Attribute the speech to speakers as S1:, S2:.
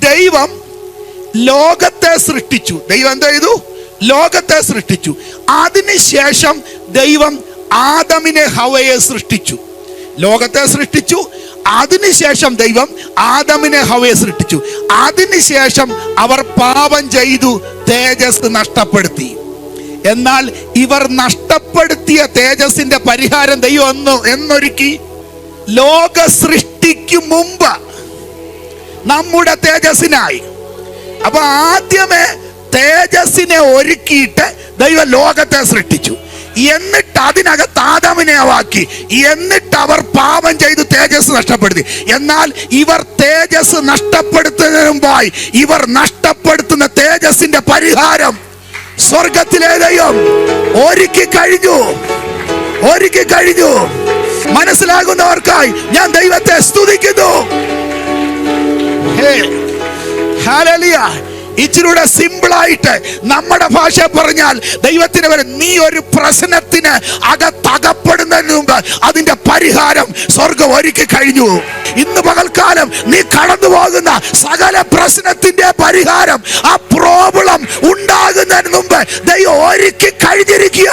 S1: ദൈവം ലോകത്തെ സൃഷ്ടിച്ചു. ദൈവം എന്താ ചെയ്തു? ലോകത്തെ സൃഷ്ടിച്ചു. അതിനുശേഷം ദൈവം ആദമിനെ ഹവയെ സൃഷ്ടിച്ചു. ലോകത്തെ സൃഷ്ടിച്ചു, അതിനുശേഷം ദൈവം ആദമിനെ ഹവയെ സൃഷ്ടിച്ചു. അതിനുശേഷം അവർ പാപം ചെയ്തു, തേജസ് നഷ്ടപ്പെടുത്തി. എന്നാൽ ഇവർ നഷ്ടപ്പെടുത്തിയ തേജസ്സിന്റെ പരിഹാരം ദൈവം എന്നൊരുക്കി. ലോക സൃഷ്ടിക്ക് മുമ്പ് നമ്മുടെ തേജസ്സിനായി. അപ്പൊ ആദ്യമേ തേജസ്സിനെ ഒരുക്കിയിട്ട് ദൈവം ലോകത്തെ സൃഷ്ടിച്ചു. എന്നിട്ട് അതിനകത്ത് ആദാമിനെ ആക്കി. എന്നിട്ട് അവർ പാപം ചെയ്ത് തേജസ് നഷ്ടപ്പെടുത്തി. എന്നാൽ ഇവർ തേജസ് നഷ്ടപ്പെടുത്തുന്നതിന് മുമ്പായി ഇവർ നഷ്ടപ്പെടുത്തുന്ന തേജസ്സിന്റെ പരിഹാരം സ്വർഗത്തിലെ ദൈവം ഒരുക്കി കഴിഞ്ഞു. മനസ്സിലാകുന്നവർക്കായി ഞാൻ ദൈവത്തെ സ്തുതിക്കുന്നു. ഹല്ലേലൂയ. ഇച്ചിരൂടെ സിമ്പിളായിട്ട് നമ്മുടെ ഭാഷ പറഞ്ഞാൽ ദൈവത്തിന് വരെ നീ ഒരു പ്രശ്നത്തിന് അകത്തകപ്പെടുന്നതിന് മുമ്പ് അതിന്റെ പരിഹാരം സ്വർഗം ഒരുക്കി കഴിഞ്ഞു. ഇന്ന് പകൽക്കാലം നീ കടന്നു പോകുന്ന സകല പ്രശ്നത്തിന്റെ പരിഹാരം, ആ പ്രോബ്ലം ഉണ്ടാകുന്നതിന് മുമ്പ് ദൈവം ഒരുക്കി കഴിഞ്ഞിരിക്കുക.